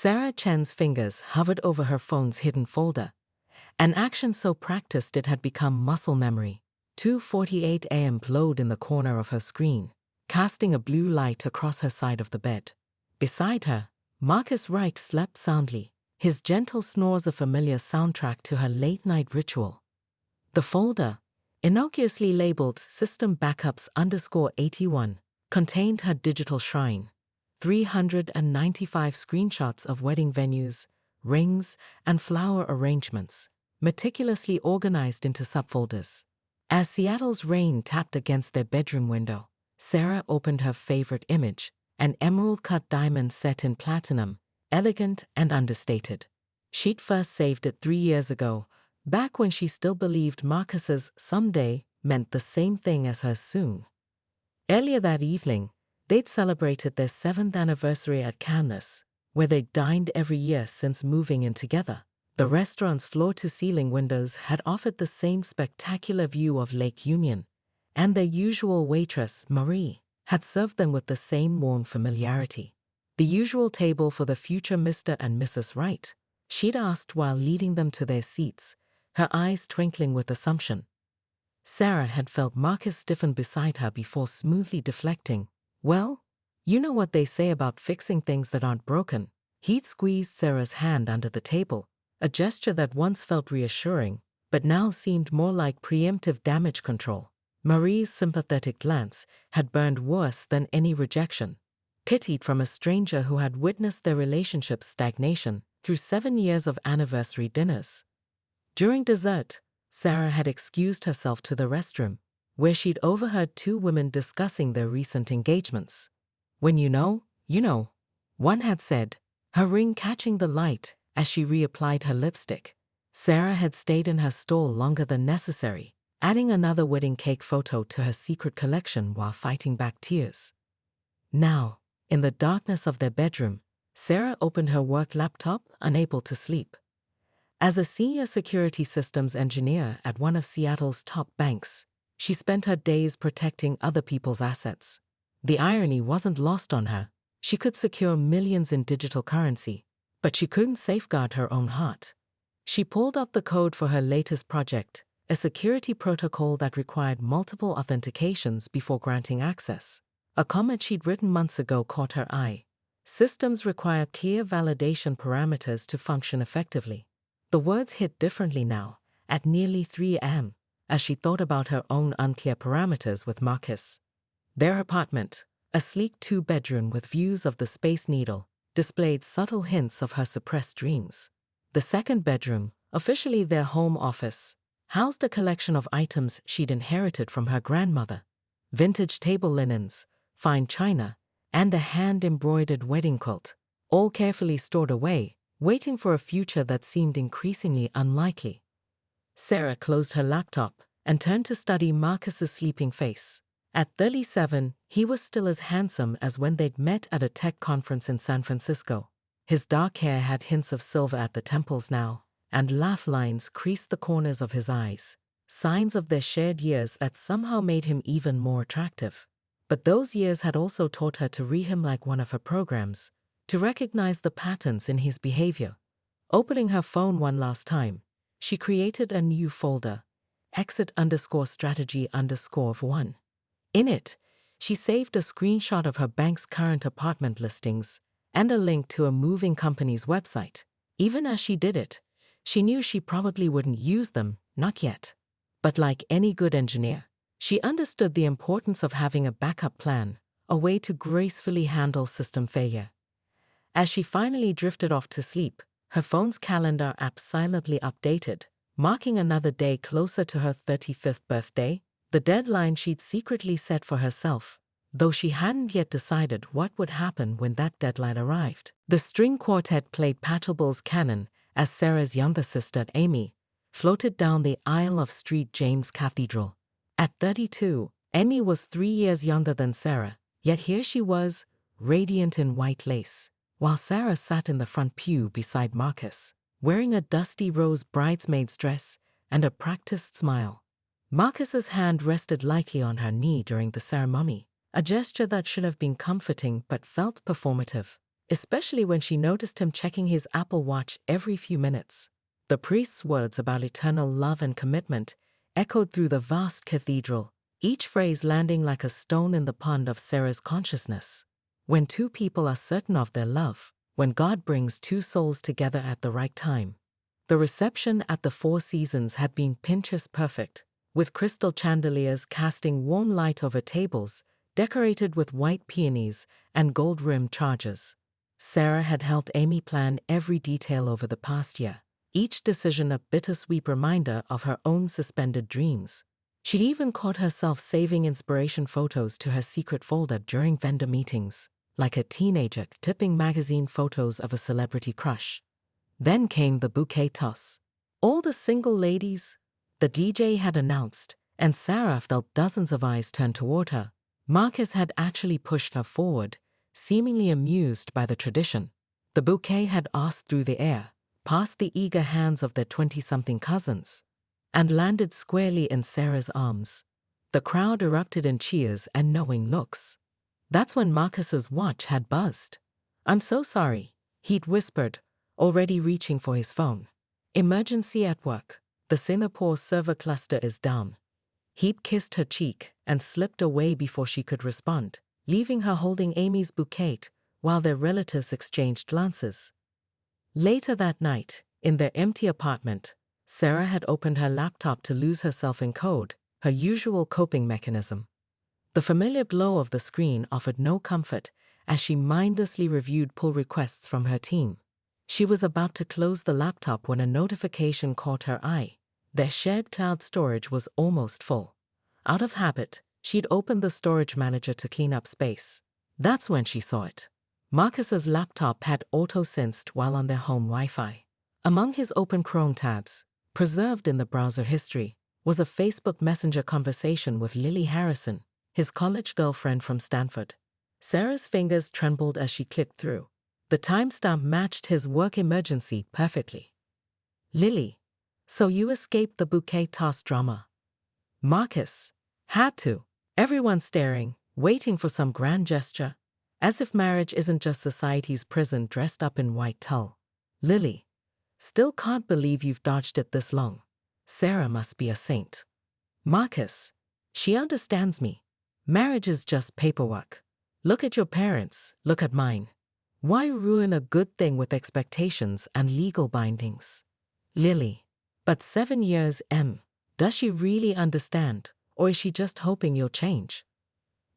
Sarah Chen's fingers hovered over her phone's hidden folder, an action so practiced it had become muscle memory. 2:48 a.m. glowed in the corner of her screen, casting a blue light across her side of the bed. Beside her, Marcus Wright slept soundly, his gentle snores a familiar soundtrack to her late-night ritual. The folder, innocuously labeled System Backups_81, contained her digital shrine. 395 screenshots of wedding venues, rings, and flower arrangements, meticulously organized into subfolders. As Seattle's rain tapped against their bedroom window, Sarah opened her favorite image, an emerald-cut diamond set in platinum, elegant and understated. She'd first saved it 3 years ago, back when she still believed Marcus's someday meant the same thing as her soon. Earlier that evening, they'd celebrated their 7th anniversary at Cannes, where they'd dined every year since moving in together. The restaurant's floor-to-ceiling windows had offered the same spectacular view of Lake Union, and their usual waitress, Marie, had served them with the same warm familiarity. The usual table for the future Mr. and Mrs. Wright, she'd asked while leading them to their seats, her eyes twinkling with assumption. Sarah had felt Marcus stiffen beside her before smoothly deflecting. "Well, you know what they say about fixing things that aren't broken." He'd squeezed Sarah's hand under the table, a gesture that once felt reassuring, but now seemed more like preemptive damage control. Marie's sympathetic glance had burned worse than any rejection, pitied from a stranger who had witnessed their relationship's stagnation through 7 years of anniversary dinners. During dessert, Sarah had excused herself to the restroom, where she'd overheard 2 women discussing their recent engagements. "When you know, one had said, her ring catching the light as she reapplied her lipstick. Sarah had stayed in her stall longer than necessary, adding another wedding cake photo to her secret collection while fighting back tears. Now, in the darkness of their bedroom, Sarah opened her work laptop, unable to sleep. As a senior security systems engineer at one of Seattle's top banks, she spent her days protecting other people's assets. The irony wasn't lost on her. She could secure millions in digital currency, but she couldn't safeguard her own heart. She pulled up the code for her latest project, a security protocol that required multiple authentications before granting access. A comment she'd written months ago caught her eye. Systems require clear validation parameters to function effectively. The words hit differently now, at nearly 3 a.m., as she thought about her own unclear parameters with Marcus. Their apartment, a sleek 2-bedroom with views of the Space Needle, displayed subtle hints of her suppressed dreams. The second bedroom, officially their home office, housed a collection of items she'd inherited from her grandmother: vintage table linens, fine china, and a hand-embroidered wedding quilt, all carefully stored away, waiting for a future that seemed increasingly unlikely. Sarah closed her laptop and turned to study Marcus's sleeping face. At 37, he was still as handsome as when they'd met at a tech conference in San Francisco. His dark hair had hints of silver at the temples now, and laugh lines creased the corners of his eyes, signs of their shared years that somehow made him even more attractive. But those years had also taught her to read him like one of her programs, to recognize the patterns in his behavior. Opening her phone one last time, she created a new folder, exit_strategy_1. In it, she saved a screenshot of her bank's current apartment listings and a link to a moving company's website. Even as she did it, she knew she probably wouldn't use them, not yet. But like any good engineer, she understood the importance of having a backup plan, a way to gracefully handle system failure. As she finally drifted off to sleep, her phone's calendar app silently updated, marking another day closer to her 35th birthday, the deadline she'd secretly set for herself, though she hadn't yet decided what would happen when that deadline arrived. The string quartet played Pachelbel's Canon as Sarah's younger sister, Amy, floated down the aisle of St. James Cathedral. At 32, Amy was 3 years younger than Sarah, yet here she was, radiant in white lace, while Sarah sat in the front pew beside Marcus, wearing a dusty rose bridesmaid's dress and a practiced smile. Marcus's hand rested lightly on her knee during the ceremony, a gesture that should have been comforting but felt performative. especially when she noticed him checking his Apple Watch every few minutes. The priest's words about eternal love and commitment echoed through the vast cathedral, each phrase landing like a stone in the pond of Sarah's consciousness. When two people are certain of their love, when God brings two souls together at the right time. The reception at the Four Seasons had been Pinterest perfect, with crystal chandeliers casting warm light over tables, decorated with white peonies and gold-rimmed chargers. Sarah had helped Amy plan every detail over the past year, each decision a bittersweet reminder of her own suspended dreams. She'd even caught herself saving inspiration photos to her secret folder during vendor meetings, like a teenager tipping magazine photos of a celebrity crush. Then came the bouquet toss. All the single ladies, the DJ had announced, and Sarah felt dozens of eyes turned toward her. Marcus had actually pushed her forward, seemingly amused by the tradition. The bouquet had asked through the air, past the eager hands of their 20-something cousins, and landed squarely in Sarah's arms. The crowd erupted in cheers and knowing looks. That's when Marcus's watch had buzzed. "I'm so sorry," he'd whispered, already reaching for his phone. "Emergency at work. The Singapore server cluster is down." He'd kissed her cheek and slipped away before she could respond, leaving her holding Amy's bouquet while their relatives exchanged glances. Later that night, in their empty apartment, Sarah had opened her laptop to lose herself in code, her usual coping mechanism. The familiar glow of the screen offered no comfort as she mindlessly reviewed pull requests from her team. She was about to close the laptop when a notification caught her eye. Their shared cloud storage was almost full. Out of habit, she'd opened the storage manager to clean up space. That's when she saw it. Marcus's laptop had auto-synced while on their home Wi-Fi. Among his open Chrome tabs, preserved in the browser history, was a Facebook Messenger conversation with Lily Harrison, his college girlfriend from Stanford. Sarah's fingers trembled as she clicked through. The timestamp matched his work emergency perfectly. "Lily, so you escaped the bouquet toss drama?" Marcus: "Had to." Everyone staring, waiting for some grand gesture, as if marriage isn't just society's prison dressed up in white tulle. Lily: "Still can't believe you've dodged it this long. Sarah must be a saint." Marcus: "She understands me. Marriage is just paperwork. Look at your parents, look at mine. Why ruin a good thing with expectations and legal bindings?" Lily: "But 7 years, M. Does she really understand, or is she just hoping you'll change?"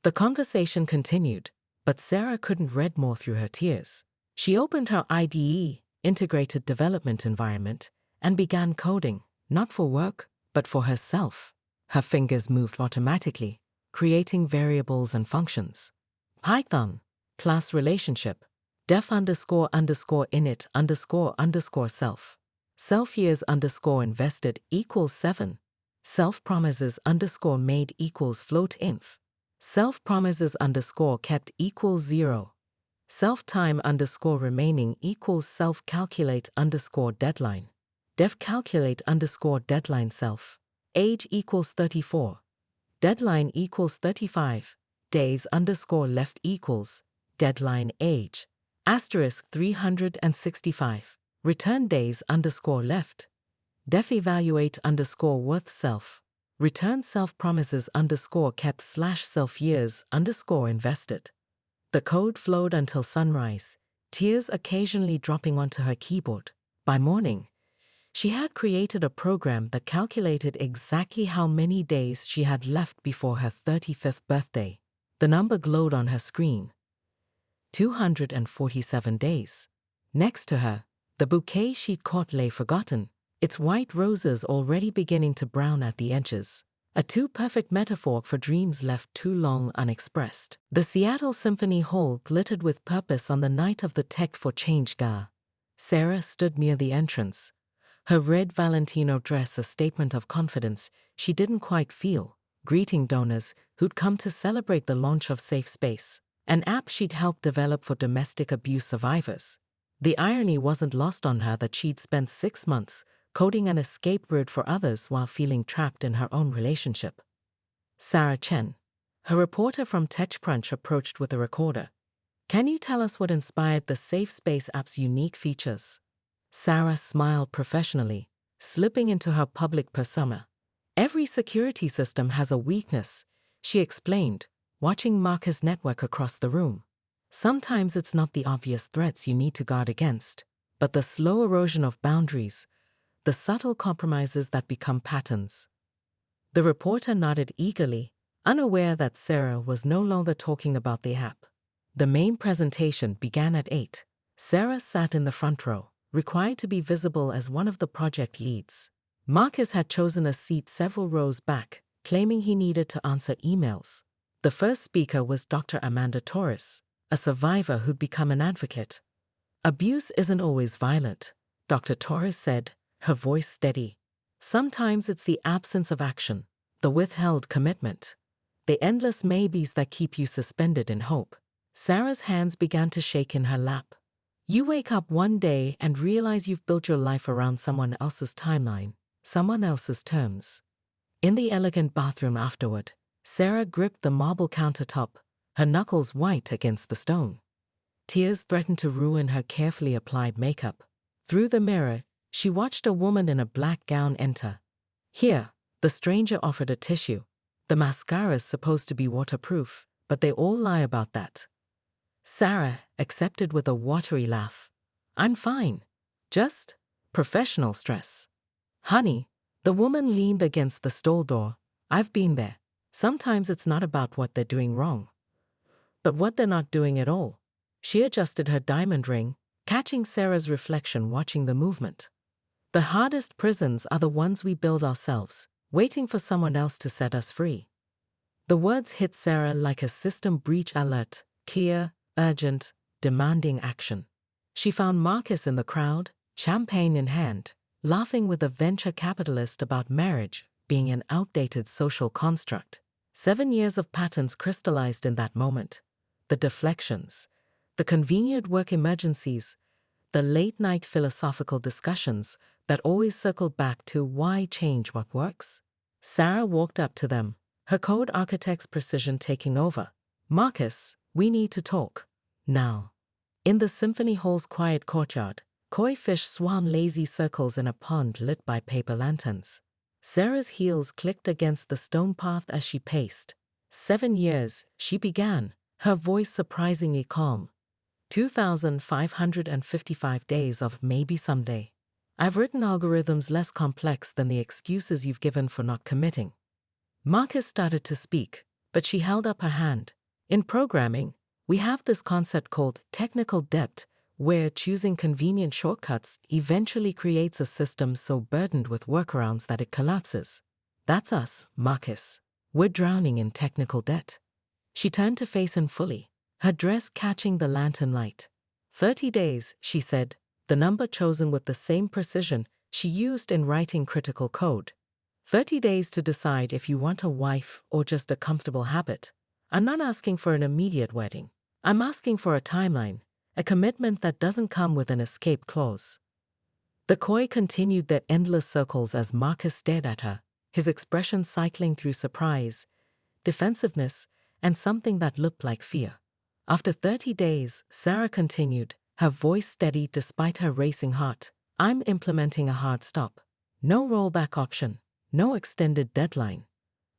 The conversation continued, but Sarah couldn't read more through her tears. She opened her IDE, Integrated Development Environment, and began coding, not for work, but for herself. Her fingers moved automatically, creating variables and functions. Python, class relationship, def__init_self. Self-years _invested equals 7. Self-promises _made equals float_inf. Self-promises _kept equals 0. Self-time _remaining equals self-calculate _deadline. Def-calculate _deadline self. Age equals 34. Deadline equals 35. Days _left equals deadline age. Asterisk 365. Return days _left. Def-evaluate _worth self. Return self-promises _kept/self-years _invested. The code flowed until sunrise, tears occasionally dropping onto her keyboard. By morning, she had created a program that calculated exactly how many days she had left before her 35th birthday. The number glowed on her screen. 247 days. Next to her, the bouquet she'd caught lay forgotten, its white roses already beginning to brown at the edges. A too-perfect metaphor for dreams left too long unexpressed. The Seattle Symphony Hall glittered with purpose on the night of the Tech for Change Gala. Sarah stood near the entrance, her red Valentino dress a statement of confidence she didn't quite feel, greeting donors who'd come to celebrate the launch of Safe Space, an app she'd helped develop for domestic abuse survivors. The irony wasn't lost on her that she'd spent 6 months coding an escape route for others while feeling trapped in her own relationship. Sarah Chen, her reporter from TechCrunch, approached with a recorder. Can you tell us what inspired the Safe Space app's unique features? Sarah smiled professionally, slipping into her public persona. Every security system has a weakness, she explained, watching Marcus network across the room. Sometimes it's not the obvious threats you need to guard against, but the slow erosion of boundaries, the subtle compromises that become patterns. The reporter nodded eagerly, unaware that Sarah was no longer talking about the app. The main presentation began at 8. Sarah sat in the front row, required to be visible as one of the project leads. Marcus had chosen a seat several rows back, claiming he needed to answer emails. The first speaker was Dr. Amanda Torres, a survivor who'd become an advocate. Abuse isn't always violent, Dr. Torres said, her voice steady. Sometimes it's the absence of action, the withheld commitment, the endless maybes that keep you suspended in hope. Sarah's hands began to shake in her lap. You wake up one day and realize you've built your life around someone else's timeline, someone else's terms. In the elegant bathroom afterward, Sarah gripped the marble countertop, her knuckles white against the stone. Tears threatened to ruin her carefully applied makeup. Through the mirror, she watched a woman in a black gown enter. Here, the stranger offered a tissue. The mascara's supposed to be waterproof, but they all lie about that. Sarah accepted with a watery laugh. I'm fine. Just professional stress. Honey, the woman leaned against the stall door. I've been there. Sometimes it's not about what they're doing wrong, but what they're not doing at all. She adjusted her diamond ring, catching Sarah's reflection watching the movement. The hardest prisons are the ones we build ourselves, waiting for someone else to set us free. The words hit Sarah like a system breach alert, clear, urgent, demanding action. She found Marcus in the crowd, champagne in hand, laughing with a venture capitalist about marriage being an outdated social construct. 7 years of patterns crystallized in that moment. The deflections, the convenient work emergencies, the late-night philosophical discussions that always circled back to why change what works. Sarah walked up to them, her code architect's precision taking over. Marcus, we need to talk. Now. In the symphony hall's quiet courtyard, koi fish swam lazy circles in a pond lit by paper lanterns. Sarah's heels clicked against the stone path as she paced. 7 years, she began, her voice surprisingly calm. 2,555 days of maybe someday. I've written algorithms less complex than the excuses you've given for not committing. Marcus started to speak, but she held up her hand. In programming, we have this concept called technical debt, where choosing convenient shortcuts eventually creates a system so burdened with workarounds that it collapses. That's us, Marcus. We're drowning in technical debt. She turned to face him fully, her dress catching the lantern light. 30 days, she said, the number chosen with the same precision she used in writing critical code. 30 days to decide if you want a wife or just a comfortable habit. I'm not asking for an immediate wedding. I'm asking for a timeline, a commitment that doesn't come with an escape clause. The koi continued their endless circles as Marcus stared at her, his expression cycling through surprise, defensiveness, and something that looked like fear. After 30 days, Sarah continued, her voice steady despite her racing heart. I'm implementing a hard stop. No rollback option, no extended deadline.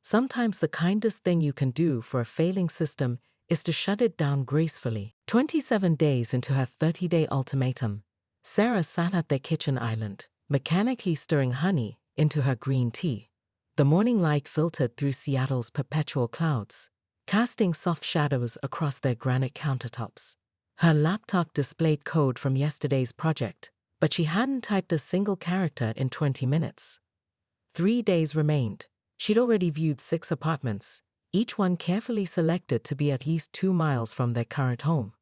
Sometimes the kindest thing you can do for a failing system is to shut it down gracefully. 27 days into her 30-day ultimatum, Sarah sat at their kitchen island, mechanically stirring honey into her green tea. The morning light filtered through Seattle's perpetual clouds, casting soft shadows across their granite countertops. Her laptop displayed code from yesterday's project, but she hadn't typed a single character in 20 minutes. 3 days remained. She'd already viewed 6 apartments, each one carefully selected to be at least 2 miles from their current home.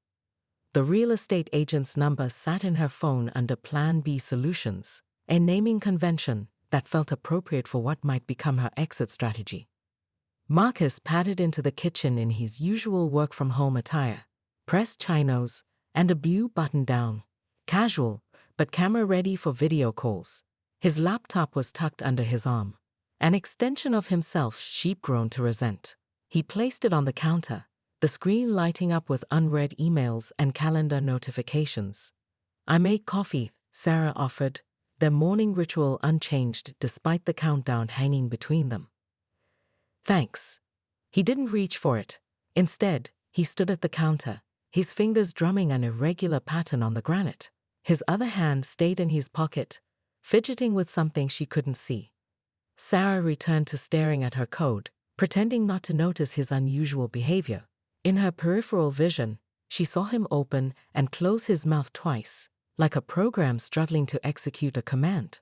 The real estate agent's number sat in her phone under Plan B Solutions, a naming convention that felt appropriate for what might become her exit strategy. Marcus padded into the kitchen in his usual work-from-home attire, pressed chinos, and a blue button-down, casual, but camera-ready for video calls. His laptop was tucked under his arm, an extension of himself she'd grown to resent. He placed it on the counter, the screen lighting up with unread emails and calendar notifications. "I made coffee," Sarah offered, their morning ritual unchanged despite the countdown hanging between them. "Thanks." He didn't reach for it. Instead, he stood at the counter, his fingers drumming an irregular pattern on the granite. His other hand stayed in his pocket, fidgeting with something she couldn't see. Sarah returned to staring at her code, pretending not to notice his unusual behavior. In her peripheral vision, she saw him open and close his mouth twice, like a program struggling to execute a command.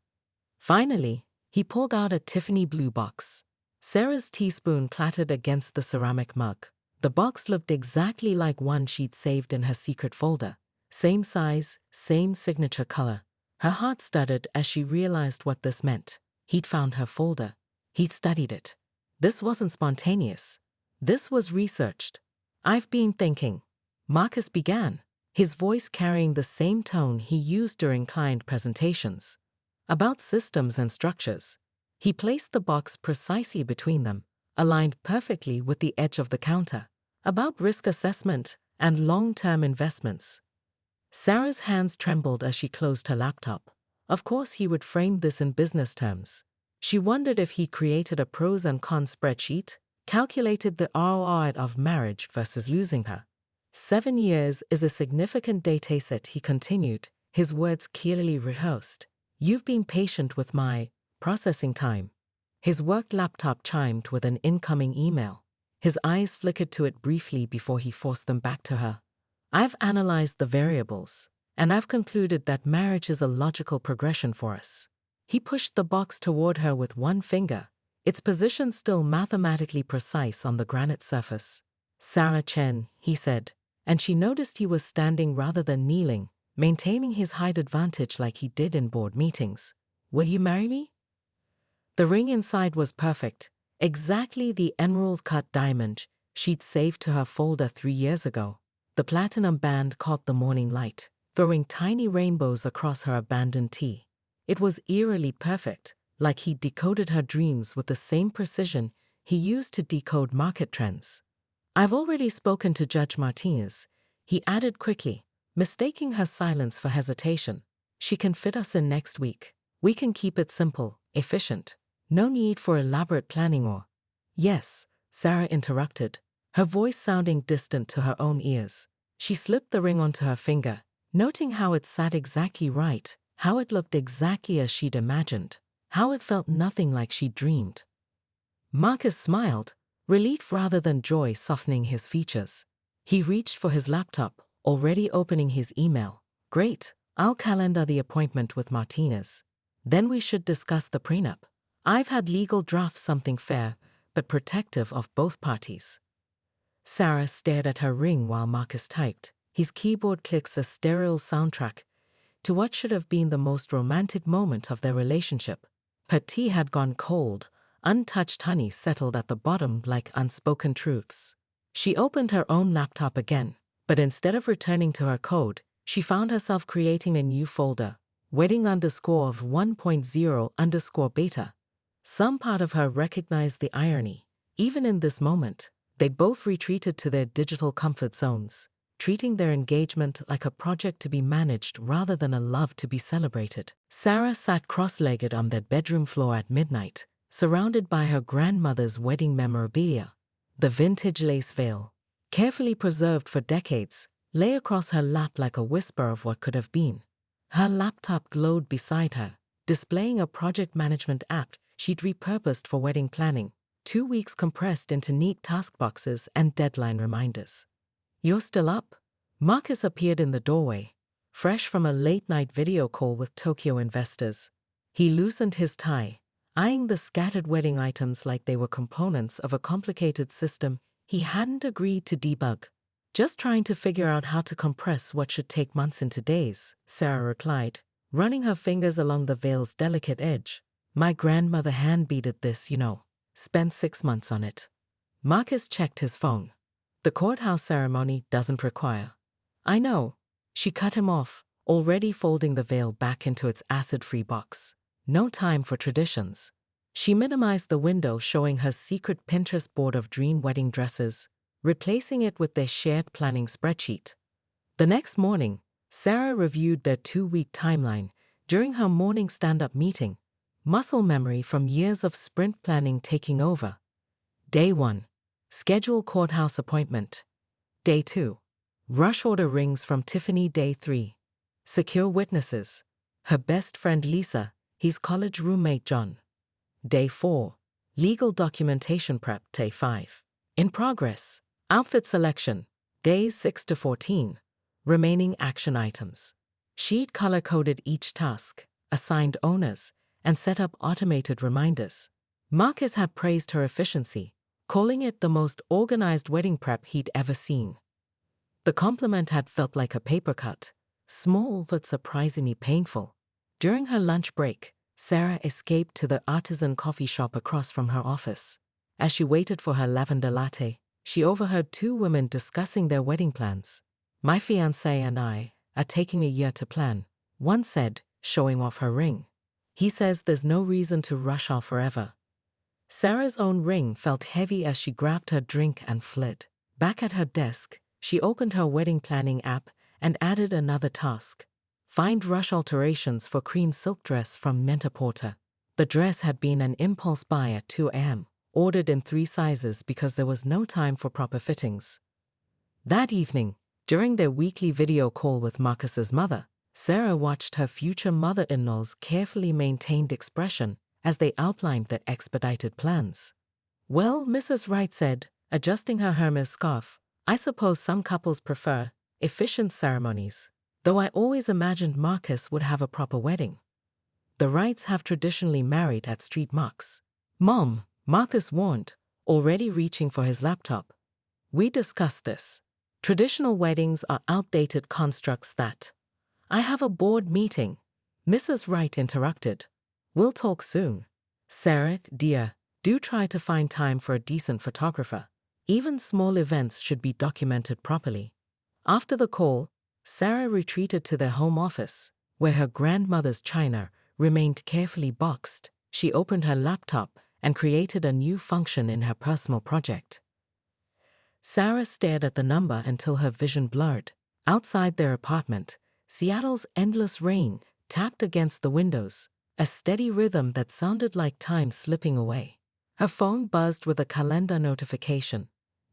Finally, he pulled out a Tiffany blue box. Sarah's teaspoon clattered against the ceramic mug. The box looked exactly like one she'd saved in her secret folder. Same size, same signature color. Her heart stuttered as she realized what this meant. He'd found her folder. He'd studied it. This wasn't spontaneous. This was researched. "I've been thinking," Marcus began, his voice carrying the same tone he used during client presentations, "about systems and structures." He placed the box precisely between them, aligned perfectly with the edge of the counter, "about risk assessment and long-term investments." Sarah's hands trembled as she closed her laptop. Of course he would frame this in business terms. She wondered if he created a pros and cons spreadsheet, calculated the ROI of marriage versus losing her. 7 years is a significant dataset, he continued, his words clearly rehearsed. "You've been patient with my processing time." His work laptop chimed with an incoming email. His eyes flickered to it briefly before he forced them back to her. "I've analyzed the variables, and I've concluded that marriage is a logical progression for us." He pushed the box toward her with one finger, its position still mathematically precise on the granite surface. "Sarah Chen," he said, and she noticed he was standing rather than kneeling, maintaining his height advantage like he did in board meetings. "Will you marry me?" The ring inside was perfect, exactly the emerald-cut diamond she'd saved to her folder 3 years ago. The platinum band caught the morning light, throwing tiny rainbows across her abandoned tee. It was eerily perfect, like he'd decoded her dreams with the same precision he used to decode market trends. "I've already spoken to Judge Martinez," he added quickly, mistaking her silence for hesitation. "She can fit us in next week. We can keep it simple, efficient. No need for elaborate planning or—" "Yes," Sarah interrupted, her voice sounding distant to her own ears. She slipped the ring onto her finger, noting how it sat exactly right, how it looked exactly as she'd imagined, how it felt nothing like she'd dreamed. Marcus smiled, relief rather than joy softening his features. He reached for his laptop, already opening his email. "Great, I'll calendar the appointment with Martinez. Then we should discuss the prenup. I've had legal draft something fair, but protective of both parties." Sarah stared at her ring while Marcus typed, his keyboard clicks a sterile soundtrack to what should have been the most romantic moment of their relationship. Her tea had gone cold, untouched honey settled at the bottom like unspoken truths. She opened her own laptop again, but instead of returning to her code, she found herself creating a new folder, wedding of 1.0 beta. Some part of her recognized the irony. Even in this moment, they both retreated to their digital comfort zones, treating their engagement like a project to be managed rather than a love to be celebrated. Sarah sat cross-legged on their bedroom floor at midnight, surrounded by her grandmother's wedding memorabilia. The vintage lace veil, carefully preserved for decades, lay across her lap like a whisper of what could have been. Her laptop glowed beside her, displaying a project management app she'd repurposed for wedding planning, 2 weeks compressed into neat task boxes and deadline reminders. "You're still up?" Marcus appeared in the doorway, fresh from a late-night video call with Tokyo investors. He loosened his tie, eyeing the scattered wedding items like they were components of a complicated system he hadn't agreed to debug. "Just trying to figure out how to compress what should take months into days," Sarah replied, running her fingers along the veil's delicate edge. "My grandmother hand-beaded this, spent 6 months on it." Marcus checked his phone. "The courthouse ceremony doesn't require—" "I know." She cut him off, already folding the veil back into its acid-free box. No time for traditions. She minimized the window, showing her secret Pinterest board of dream wedding dresses, replacing it with their shared planning spreadsheet. The next morning, Sarah reviewed their 2-week timeline during her morning stand-up meeting, muscle memory from years of sprint planning taking over. Day 1. Schedule courthouse appointment. Day 2. Rush order rings from Tiffany. Day 3. Secure witnesses. Her best friend Lisa, his college roommate John. Day 4. Legal documentation prep. Day 5. In progress. Outfit selection. Days 6 to 14. Remaining action items. She'd color-coded each task, assigned owners, and set up automated reminders. Marcus had praised her efficiency, calling it the most organized wedding prep he'd ever seen. The compliment had felt like a paper cut, small but surprisingly painful. During her lunch break, Sarah escaped to the artisan coffee shop across from her office. As she waited for her lavender latte, she overheard 2 women discussing their wedding plans. "My fiancé and I are taking a year to plan," one said, showing off her ring. "He says there's no reason to rush off forever." Sarah's own ring felt heavy as she grabbed her drink and fled. Back at her desk, she opened her wedding planning app and added another task. Find rush alterations for cream silk dress from Net-a-Porter. The dress had been an impulse buy at 2 a.m., ordered in 3 sizes because there was no time for proper fittings. That evening, during their weekly video call with Marcus's mother, Sarah watched her future mother-in-law's carefully maintained expression as they outlined their expedited plans. "Well," Mrs. Wright said, adjusting her Hermes scarf, "I suppose some couples prefer efficient ceremonies, though I always imagined Marcus would have a proper wedding. The Wrights have traditionally married at street marks." "Mom," Marcus warned, already reaching for his laptop. "We discussed this. Traditional weddings are outdated constructs that—" "I have a board meeting," Mrs. Wright interrupted. "We'll talk soon." "Sarah, dear, do try to find time for a decent photographer. Even small events should be documented properly." After the call, Sarah retreated to their home office, where her grandmother's china remained carefully boxed. She opened her laptop and created a new function in her personal project. Sarah stared at the number until her vision blurred. Outside their apartment, Seattle's endless rain tapped against the windows, a steady rhythm that sounded like time slipping away. Her phone buzzed with a calendar notification.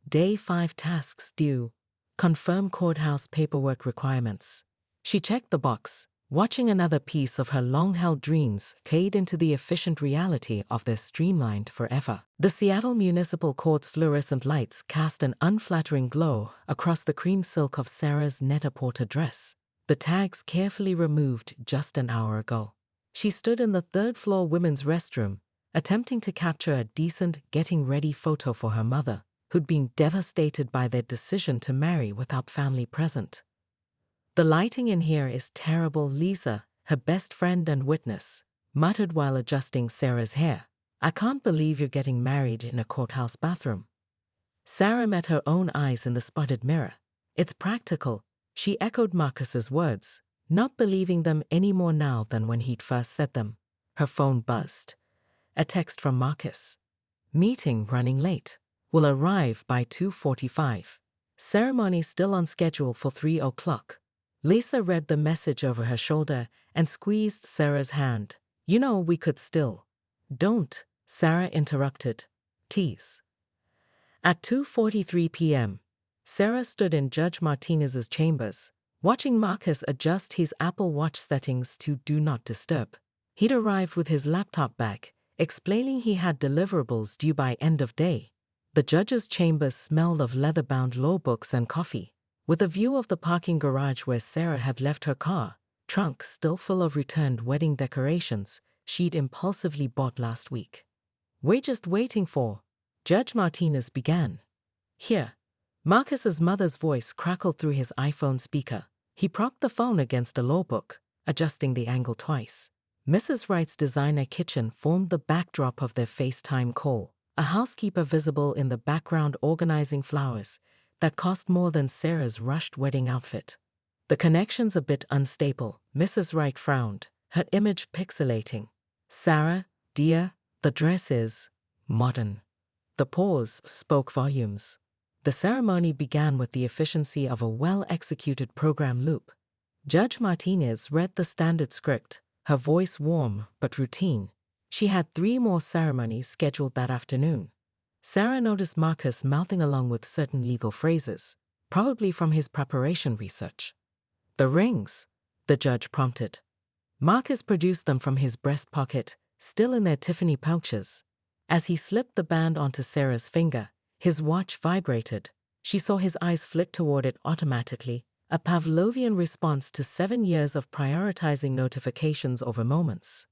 Day 5 tasks due. Confirm courthouse paperwork requirements. She checked the box, watching another piece of her long-held dreams fade into the efficient reality of their streamlined forever. The Seattle Municipal Court's fluorescent lights cast an unflattering glow across the cream silk of Sarah's Net-a-Porter dress, the tags carefully removed just an hour ago. She stood in the third-floor women's restroom, attempting to capture a decent getting-ready photo for her mother, who'd been devastated by their decision to marry without family present. "The lighting in here is terrible," Lisa, her best friend and witness, muttered while adjusting Sarah's hair. "I can't believe you're getting married in a courthouse bathroom." Sarah met her own eyes in the spotted mirror. "It's practical," she echoed Marcus's words, not believing them any more now than when he'd first said them. Her phone buzzed. A text from Marcus. "Meeting running late. Will arrive by 2:45. Ceremony still on schedule for 3 o'clock. Lisa read the message over her shoulder and squeezed Sarah's hand. "You know we could still—" "Don't," Sarah interrupted. "Tease." At 2:43 p.m., Sarah stood in Judge Martinez's chambers, watching Marcus adjust his Apple Watch settings to Do Not Disturb. He'd arrived with his laptop bag, explaining he had deliverables due by end of day. The judge's chambers smelled of leather-bound law books and coffee, with a view of the parking garage where Sarah had left her car, trunk still full of returned wedding decorations she'd impulsively bought last week. "We're just waiting for—" Judge Martinez began. "Here." Marcus's mother's voice crackled through his iPhone speaker. He propped the phone against a law book, adjusting the angle twice. Mrs. Wright's designer kitchen formed the backdrop of their FaceTime call, a housekeeper visible in the background organizing flowers that cost more than Sarah's rushed wedding outfit. "The connection's a bit unstable," Mrs. Wright frowned, her image pixelating. "Sarah, dear, the dress is modern." The pause spoke volumes. The ceremony began with the efficiency of a well-executed program loop. Judge Martinez read the standard script, her voice warm but routine. She had 3 more ceremonies scheduled that afternoon. Sarah noticed Marcus mouthing along with certain legal phrases, probably from his preparation research. "The rings," the judge prompted. Marcus produced them from his breast pocket, still in their Tiffany pouches. As he slipped the band onto Sarah's finger, his watch vibrated. She saw his eyes flit toward it automatically, a Pavlovian response to 7 years of prioritizing notifications over moments.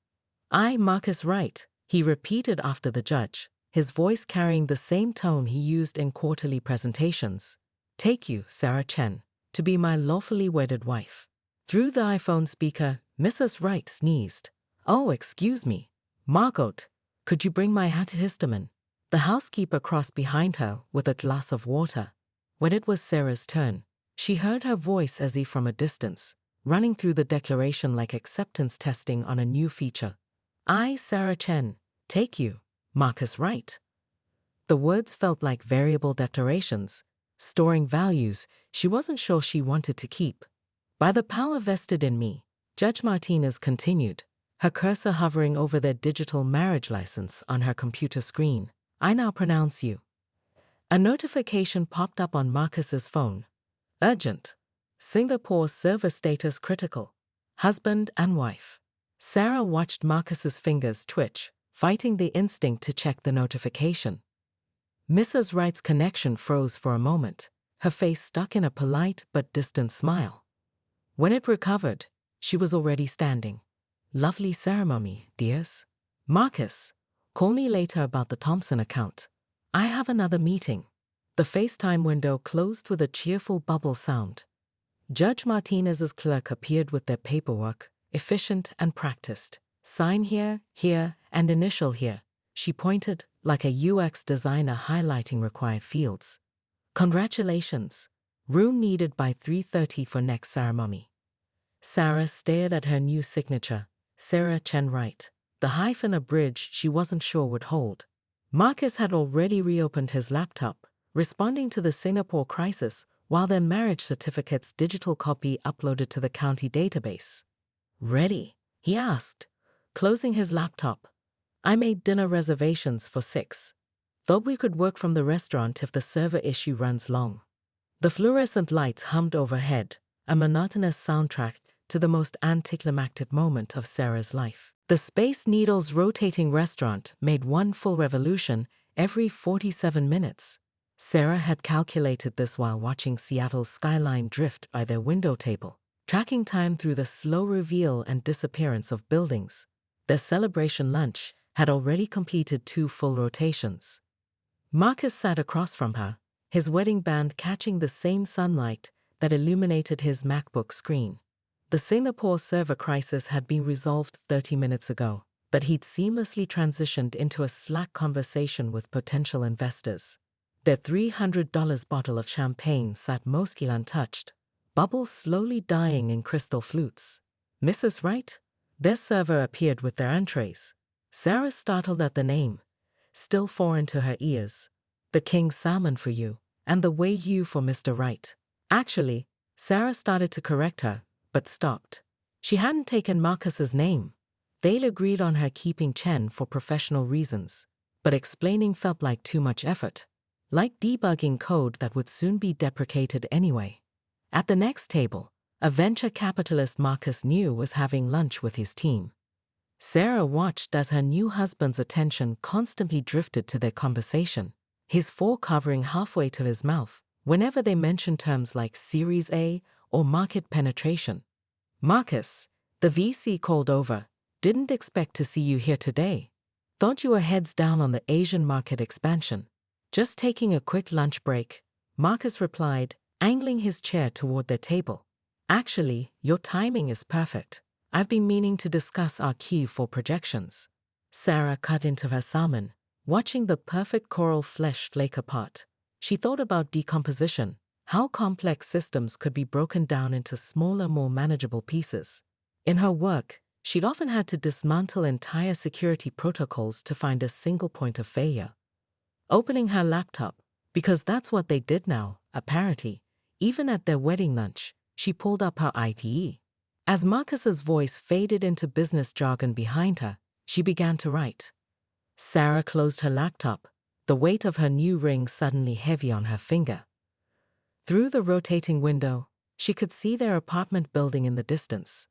Marcus Wright," he repeated after the judge, his voice carrying the same tone he used in quarterly presentations. "Take you, Sarah Chen, to be my lawfully wedded wife." Through the iPhone speaker, Mrs. Wright sneezed. "Oh, excuse me. Margot, could you bring my antihistamine?" The housekeeper crossed behind her with a glass of water. When it was Sarah's turn, she heard her voice as if from a distance, running through the declaration like acceptance testing on a new feature. "I, Sarah Chen, take you, Marcus Wright." The words felt like variable declarations, storing values she wasn't sure she wanted to keep. "By the power vested in me," Judge Martinez continued, her cursor hovering over their digital marriage license on her computer screen, "I now pronounce you." A notification popped up on Marcus's phone. "Urgent. Singapore server status critical. Husband and wife." Sarah watched Marcus's fingers twitch, fighting the instinct to check the notification. Mrs. Wright's connection froze for a moment, her face stuck in a polite but distant smile. When it recovered, she was already standing. "Lovely ceremony, dears. Marcus, call me later about the Thompson account. I have another meeting." The FaceTime window closed with a cheerful bubble sound. Judge Martinez's clerk appeared with their paperwork, efficient and practiced. "Sign here, here, and initial here," she pointed, like a UX designer highlighting required fields. "Congratulations. Room needed by 3:30 for next ceremony." Sarah stared at her new signature, Sarah Chen Wright, the hyphen a bridge she wasn't sure would hold. Marcus had already reopened his laptop, responding to the Singapore crisis while their marriage certificate's digital copy uploaded to the county database. "Ready?" he asked, closing his laptop. "I made dinner reservations for 6. Thought we could work from the restaurant if the server issue runs long." The fluorescent lights hummed overhead, a monotonous soundtrack to the most anticlimactic moment of Sarah's life. The Space Needle's rotating restaurant made one full revolution every 47 minutes. Sarah had calculated this while watching Seattle's skyline drift by their window table, tracking time through the slow reveal and disappearance of buildings. Their celebration lunch had already completed 2 full rotations. Marcus sat across from her, his wedding band catching the same sunlight that illuminated his MacBook screen. The Singapore server crisis had been resolved 30 minutes ago, but he'd seamlessly transitioned into a Slack conversation with potential investors. Their $300 bottle of champagne sat mostly untouched, bubbles slowly dying in crystal flutes. "Mrs. Wright?" Their server appeared with their entrees. Sarah startled at the name, still foreign to her ears. "The king salmon for you, and the wagyu for Mr. Wright." Actually, Sarah started to correct her, but stopped. She hadn't taken Marcus's name. They'd agreed on her keeping Chen for professional reasons, but explaining felt like too much effort, like debugging code that would soon be deprecated anyway. At the next table, a venture capitalist Marcus knew was having lunch with his team. Sarah watched as her new husband's attention constantly drifted to their conversation, his fork hovering halfway to his mouth whenever they mentioned terms like Series A or market penetration. "Marcus, the VC called over. Didn't expect to see you here today. Thought you were heads down on the Asian market expansion." "Just taking a quick lunch break," Marcus replied, angling his chair toward their table. "Actually, your timing is perfect. I've been meaning to discuss our Q4 projections." Sarah cut into her salmon, watching the perfect coral flesh flake apart. She thought about decomposition, how complex systems could be broken down into smaller, more manageable pieces. In her work, she'd often had to dismantle entire security protocols to find a single point of failure. Opening her laptop, Because that's what they did now, apparently. Even at their wedding lunch, she pulled up her ITE. As Marcus's voice faded into business jargon behind her, she began to write. Sarah closed her laptop, the weight of her new ring suddenly heavy on her finger. Through the rotating window, she could see their apartment building in the distance.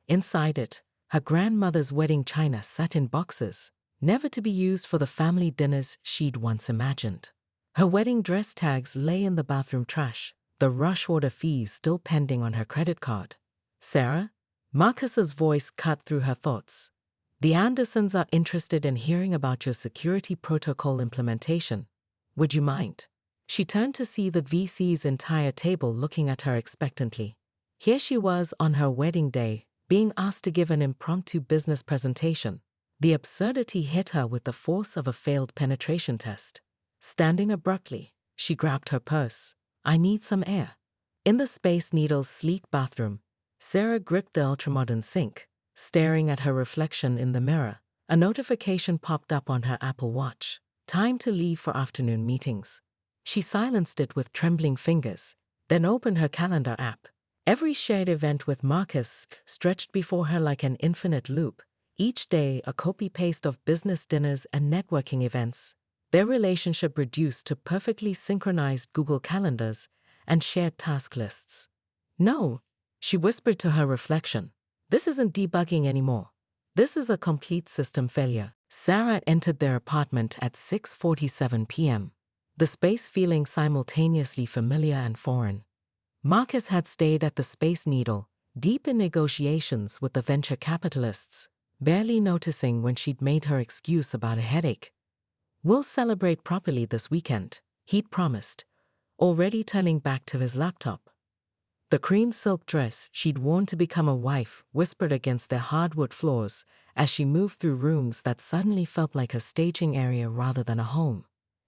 Inside it, her grandmother's wedding china sat in boxes, never to be used for the family dinners she'd once imagined. Her wedding dress tags lay in the bathroom trash, the rush order fees still pending on her credit card. Sarah? Marcus's voice cut through her thoughts. The Andersons are interested in hearing about your security protocol implementation. Would you mind? She turned to see the VC's entire table looking at her expectantly. Here she was on her wedding day, being asked to give an impromptu business presentation. The absurdity hit her with the force of a failed penetration test. Standing abruptly, she grabbed her purse. I need some air. In the Space Needle's sleek bathroom, Sarah gripped the ultramodern sink. Staring at her reflection in the mirror, a notification popped up on her Apple Watch. Time to leave for afternoon meetings. She silenced it with trembling fingers, then opened her calendar app. Every shared event with Marcus stretched before her like an infinite loop, each day a copy-paste of business dinners and networking events. Their relationship reduced to perfectly synchronized Google Calendars and shared task lists. No, she whispered to her reflection. This isn't debugging anymore. This is a complete system failure. Sarah entered their apartment at 6:47 p.m., the space feeling simultaneously familiar and foreign. Marcus had stayed at the Space Needle, deep in negotiations with the venture capitalists, barely noticing when she'd made her excuse about a headache. We'll celebrate properly this weekend, he'd promised, already turning back to his laptop. The cream silk dress she'd worn to become a wife whispered against their hardwood floors as she moved through rooms that suddenly felt like a staging area rather than a home.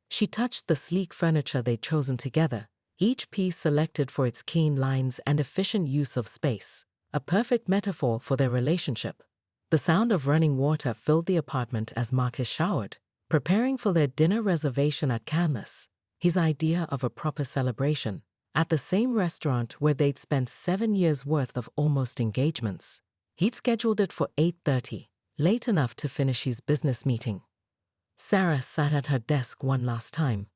She touched the sleek furniture they'd chosen together, each piece selected for its keen lines and efficient use of space, a perfect metaphor for their relationship. The sound of running water filled the apartment as Marcus showered, preparing for their dinner reservation at Cannes, his idea of a proper celebration, at the same restaurant where they'd spent 7 years' worth of almost engagements. He'd scheduled it for 8:30, late enough to finish his business meeting. Sarah sat at her desk one last time,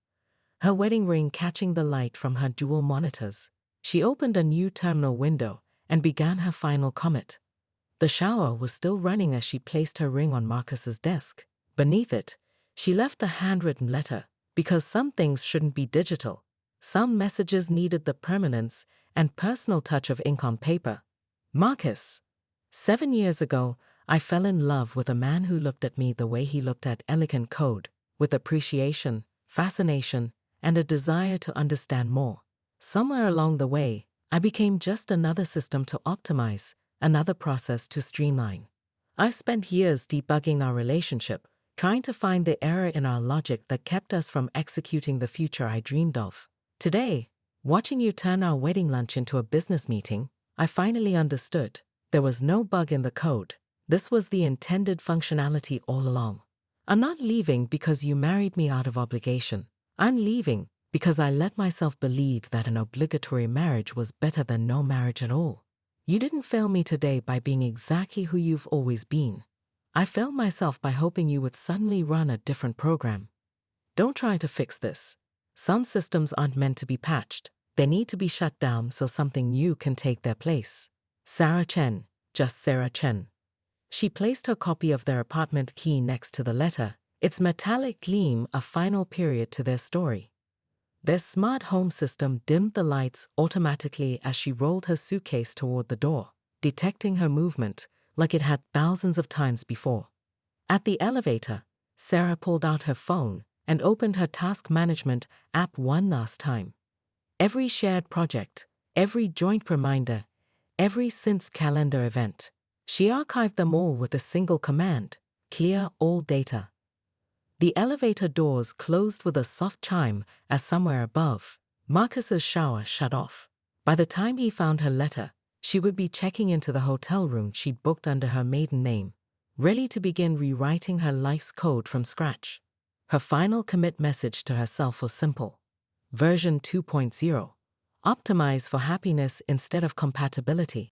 her wedding ring catching the light from her dual monitors. She opened a new terminal window and began her final commit. The shower was still running as she placed her ring on Marcus's desk. Beneath it, she left a handwritten letter, because some things shouldn't be digital. Some messages needed the permanence and personal touch of ink on paper. Marcus. 7 years ago, I fell in love with a man who looked at me the way he looked at elegant code, with appreciation, fascination, and a desire to understand more. Somewhere along the way, I became just another system to optimize, another process to streamline. I've spent years debugging our relationship, trying to find the error in our logic that kept us from executing the future I dreamed of. Today, watching you turn our wedding lunch into a business meeting, I finally understood. There was no bug in the code. This was the intended functionality all along. I'm not leaving because you married me out of obligation. I'm leaving because I let myself believe that an obligatory marriage was better than no marriage at all. You didn't fail me today by being exactly who you've always been. I failed myself by hoping you would suddenly run a different program. Don't try to fix this. Some systems aren't meant to be patched. They need to be shut down so something new can take their place. Sarah Chen, just Sarah Chen. She placed her copy of their apartment key next to the letter, its metallic gleam a final period to their story. Their smart home system dimmed the lights automatically as she rolled her suitcase toward the door, detecting her movement like it had thousands of times before. At the elevator, Sarah pulled out her phone and opened her task management app one last time. Every shared project, every joint reminder, every since calendar event. She archived them all with a single command: clear all data. The elevator doors closed with a soft chime as somewhere above, Marcus's shower shut off. By the time he found her letter, she would be checking into the hotel room she'd booked under her maiden name, ready to begin rewriting her life's code from scratch. Her final commit message to herself was simple: version 2.0. Optimize for happiness instead of compatibility.